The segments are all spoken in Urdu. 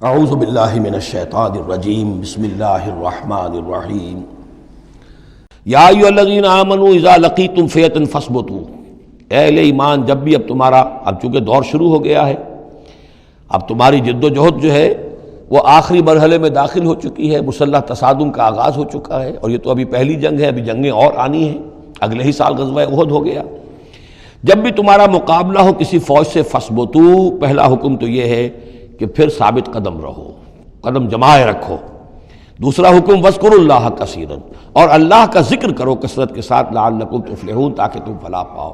اعوذ باللہ من الشیطان الرجیم بسم اللہ الرحمن الرحیم یا ایھا الذین آمنوا اذا لقیتم فئۃ فاثبتوا، اے اہل ایمان جب بھی اب تمہارا چونکہ دور شروع ہو گیا ہے، اب تمہاری جد و جہد جو ہے وہ آخری مرحلے میں داخل ہو چکی ہے، مسلح تصادم کا آغاز ہو چکا ہے، اور یہ تو ابھی پہلی جنگ ہے، ابھی جنگیں اور آنی ہیں، اگلے ہی سال غزوہ احد ہو گیا۔ جب بھی تمہارا مقابلہ ہو کسی فوج سے فاثبتوا، پہلا حکم تو یہ ہے کہ پھر ثابت قدم رہو، قدم جمائے رکھو۔ دوسرا حکم واذکروا اللہ کثیرا، اور اللہ کا ذکر کرو کثرت کے ساتھ، لعلکم تفلحون، تاکہ تم فلاح پاؤ۔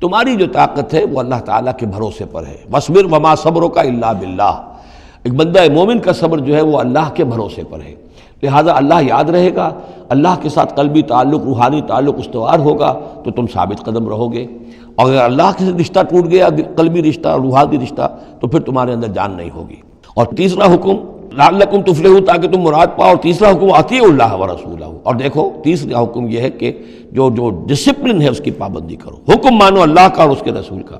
تمہاری جو طاقت ہے وہ اللہ تعالیٰ کے بھروسے پر ہے۔ واصبر وما صبرک الا باللہ، ایک بندہ مومن کا صبر جو ہے وہ اللہ کے بھروسے پر ہے، لہذا اللہ یاد رہے گا، اللہ کے ساتھ قلبی تعلق، روحانی تعلق استوار ہوگا تو تم ثابت قدم رہو گے، اور اگر اللہ کے رشتہ ٹوٹ گیا، قلبی رشتہ، روحانی رشتہ، تو پھر تمہارے اندر جان نہیں ہوگی۔ اور تیسرا حکم لعلکم تفلحون، تاکہ تم مراد پاؤ، اور تیسرا حکم اطیعوا اللہ ورسولہ، اور دیکھو تیسرا حکم یہ ہے کہ جو ڈسپلن ہے اس کی پابندی کرو، حکم مانو اللہ کا اور اس کے رسول کا۔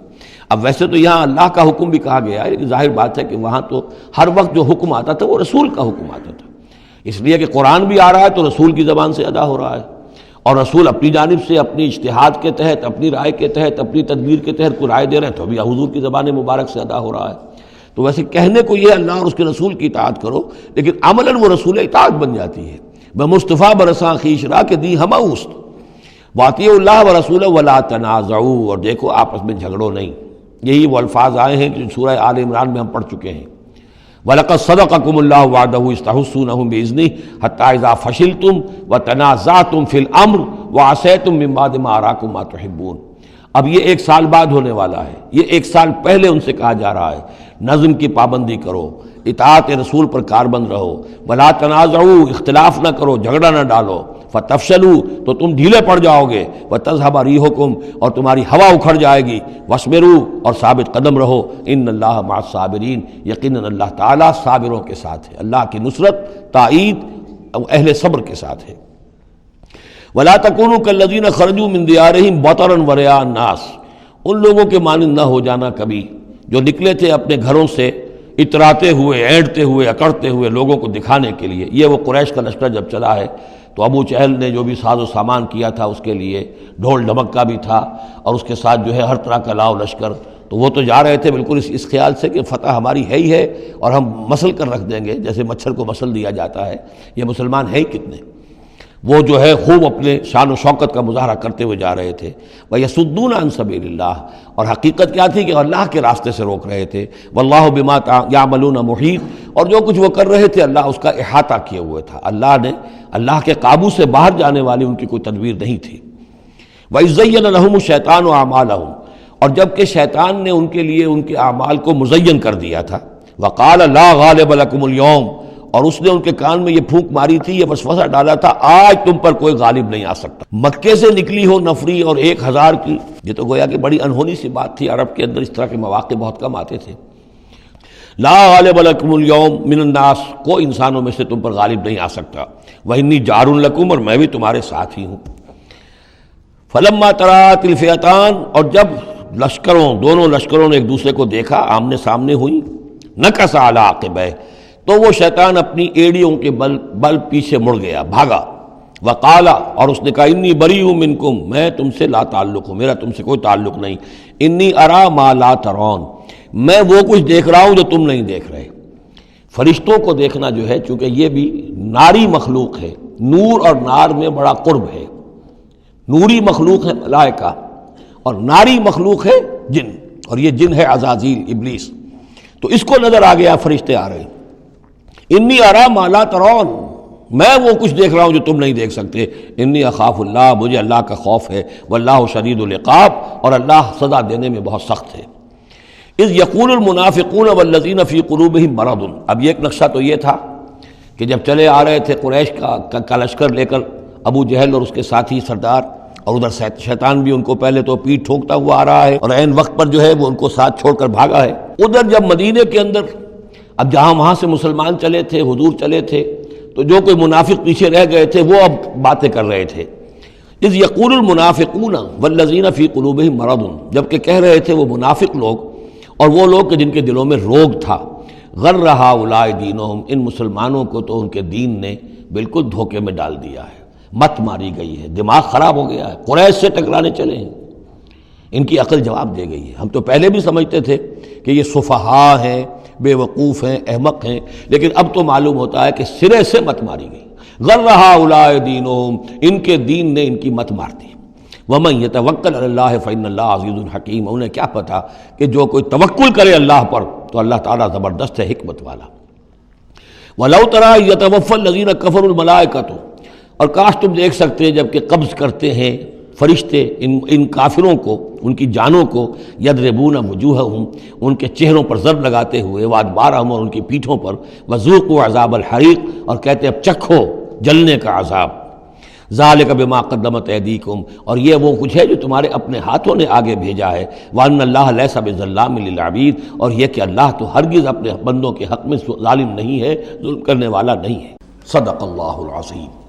اب ویسے تو یہاں اللہ کا حکم بھی کہا گیا ہے، لیکن ظاہر بات ہے کہ وہاں تو ہر وقت جو حکم آتا تھا وہ رسول کا حکم آتا تھا، اس لیے کہ قرآن بھی آ رہا ہے تو رسول کی زبان سے ادا ہو رہا ہے، اور رسول اپنی جانب سے اپنی اجتہاد کے تحت، اپنی رائے کے تحت، اپنی تدبیر کے تحت کوئی رائے دے رہے ہیں تو بھی حضور کی زبان مبارک سے ادا ہو رہا ہے۔ تو ویسے کہنے کو یہ اللہ اور اس کے رسول کی اطاعت کرو، لیکن عملاً وہ رسول اطاعت بن جاتی ہے۔ بمصطفیٰ برساں خویش را کہ دی ہمہ اوست، واطیعوا اللہ ورسولہ ولا تنازعوا، اور دیکھو آپس میں جھگڑو نہیں۔ یہی وہ الفاظ آئے ہیں جو سورہ آل عمران میں ہم پڑھ چکے ہیں۔ وَلَقَدْ صَدَقَكُمُ اللَّهُ وَعْدَهُ إِذْ تَحُسُّونَهُمْ بِإِذْنِهِ حَتَّىٰ إِذَا فَشِلْتُمْ وَتَنَازَعْتُمْ فِي الْأَمْرِ وَعَصَيْتُمْ مِن بَعْدِ مَا أَرَاكُم مَّا تُحِبُّونَ۔ اب یہ ایک سال بعد ہونے والا ہے، یہ ایک سال پہلے ان سے کہا جا رہا ہے نظم کی پابندی کرو، اطاعت رسول پر کاربند رہو، وَلَا تَنَازَعُوا، اختلاف نہ کرو، جھگڑا نہ ڈالو، فَتَفْشَلُوا، تو تم ڈھیلے پڑ جاؤ گے، وَتَذْهَبَ رِيحُكُمْ، اور تمہاری ہوا اکھڑ جائے گی، وَاصْبِرُوا، اور ثابت قدم رہو، إِنَّ اللَّهَ مَعَ الصَّابِرِينَ، یقیناً اللہ تعالیٰ صابروں کے ساتھ ہے، اللہ کی نصرت، تائید اہل صبر کے ساتھ ہے۔ وَلَا تَكُونُوا كَالَّذِينَ خَرَجُوا مِن دِيَارِهِمْ بَطَرًا وَرِئَاءَ النَّاسِ، ان لوگوں کے مانند نہ ہو جانا کبھی جو نکلے تھے اپنے گھروں سے اتراتے ہوئے، اینٹتے ہوئے، اکڑتے ہوئے لوگوں کو دکھانے کے لیے۔ یہ وہ قریش کا لشکر جب چلا ہے تو ابو جہل نے جو بھی ساز و سامان کیا تھا اس کے لیے ڈھول ڈھمک کا بھی تھا، اور اس کے ساتھ جو ہے ہر طرح کا لاؤ لشکر، تو وہ تو جا رہے تھے بالکل اس خیال سے کہ فتح ہماری ہے ہی ہے، اور ہم مسل کر رکھ دیں گے، جیسے مچھر کو مسل دیا جاتا ہے، یہ مسلمان ہیں ہی کتنے۔ وہ جو ہے خوب اپنے شان و شوکت کا مظاہرہ کرتے ہوئے جا رہے تھے۔ وَيَصُدُّونَ عَن سَبِيلِ اللَّهِ، اور حقیقت کیا تھی کہ اللہ کے راستے سے روک رہے تھے۔ وَاللَّهُ بِمَا يَعْمَلُونَ مُحِيطٌ، اور جو کچھ وہ کر رہے تھے اللہ اس کا احاطہ کیے ہوئے تھا، اللہ کے قابو سے باہر جانے والی ان کی کوئی تدبیر نہیں تھی۔ وَإِذْ زَيَّنَ لَهُمُ الشَّيْطَانُ أَعْمَالَهُمْ، اور جب کہ شیطان نے ان کے لیے ان کے اعمال کو مزین کر دیا تھا۔ وَقَالَ لَا غَالِبَ لَكُمُ الْيَوْمَ، اور اس نے ان کے کان میں یہ پھونک ماری تھی، یہ وسوسہ ڈالا تھا، آج تم پر کوئی غالب نہیں آ سکتا۔ مکے سے نکلی ہو نفری اور 1000 کی، یہ تو گویا کہ بڑی انہونی سی بات تھی، عرب کے اندر اس طرح کے مواقع بہت کم آتے تھے۔ لا غالب لکم اليوم من الناس، کوئی انسانوں میں سے تم پر غالب نہیں آ سکتا۔ وإنی جار لکم، اور میں بھی تمہارے ساتھ ہی ہوں۔ فلما تراءت الفئتان، اور جب دونوں لشکروں نے ایک دوسرے کو دیکھا، آمنے سامنے ہوئی، نکص علی عقبیہ، تو وہ شیطان اپنی ایڑیوں کے بل پیچھے مڑ گیا، بھاگا۔ وقال، اور اس نے کہا انی بریء منکم، میں تم سے لا تعلق ہوں، میرا تم سے کوئی تعلق نہیں۔ انی ارا ما لا ترون، میں وہ کچھ دیکھ رہا ہوں جو تم نہیں دیکھ رہے۔ فرشتوں کو دیکھنا جو ہے، چونکہ یہ بھی ناری مخلوق ہے، نور اور نار میں بڑا قرب ہے، نوری مخلوق ہے ملائکہ، اور ناری مخلوق ہے جن، اور یہ جن ہے عزازیل، ابلیس، تو اس کو نظر آ گیا فرشتے آ رہے ہیں۔ انی ارا ما لا ترون، میں وہ کچھ دیکھ رہا ہوں جو تم نہیں دیکھ سکتے۔ انی اخاف اللہ، مجھے اللہ کا خوف ہے۔ واللہ شدید العقاب، اور اللہ سزا دینے میں بہت سخت ہے۔ اذ یقول المنافقون والذین فی قلوبہم مرض، اب یہ ایک نقشہ تو یہ تھا کہ جب چلے آ رہے تھے قریش کا لشکر لے کر ابو جہل اور اس کے ساتھی سردار، اور ادھر شیطان بھی ان کو پہلے تو پیٹ ٹھوکتا ہوا آ رہا ہے، اور عین وقت پر جو ہے وہ ان کو ساتھ چھوڑ کر بھاگا ہے۔ ادھر جب مدینے کے اندر، اب جہاں وہاں سے مسلمان چلے تھے، حضور چلے تھے، تو جو کوئی منافق پیچھے رہ گئے تھے وہ اب باتیں کر رہے تھے۔ اذ یقول المنافقون والذین فی قلوبہم مرض، جبکہ کہہ رہے تھے وہ منافق لوگ اور وہ لوگ کہ جن کے دلوں میں روگ تھا، غر ہؤلاء دینہم، ان مسلمانوں کو تو ان کے دین نے بالکل دھوکے میں ڈال دیا ہے، مت ماری گئی ہے، دماغ خراب ہو گیا ہے، قریش سے ٹکرانے چلے ہیں، ان کی عقل جواب دے گئی ہے۔ ہم تو پہلے بھی سمجھتے تھے کہ یہ سفہاء ہیں، بے وقوف ہیں، احمق ہیں، لیکن اب تو معلوم ہوتا ہے کہ سرے سے مت ماری گئی۔ غر ہؤلاء دینہم، ان کے دین نے ان کی مت مار دی۔ وَمَن يَتَوَکَّلْ عَلَى اللَّهِ فَإِنَّ اللَّهَ عَزِیزٌ حَکِیم، انہیں کیا پتا کہ جو کوئی توکل کرے اللہ پر تو اللہ تعالیٰ زبردست ہے، حکمت والا۔ وَلَوْ تَرَىٰ إِذْ يَتَوَفَّى الَّذِينَ كَفَرُوا الْمَلَائِكَةُ، اور کاش تم دیکھ سکتے ہیں جب کہ قبض کرتے ہیں فرشتے ان کافروں کو، ان کی جانوں کو، یضربون وجوہہم، ان کے چہروں پر ضرب لگاتے ہوئے، وادبارہم، اور ان کی پیٹھوں پر، وذوقوا عذاب الحریق، اور کہتے اب چکھو جلنے کا عذاب، ذالک بما قدمت ایدیکم، اور یہ وہ کچھ ہے جو تمہارے اپنے ہاتھوں نے آگے بھیجا ہے، وان اللہ لیس بظلام للعبید، اور یہ کہ اللہ تو ہرگز اپنے بندوں کے حق میں ظالم نہیں ہے، ظلم کرنے والا نہیں ہے۔ صدق اللہ العظیم۔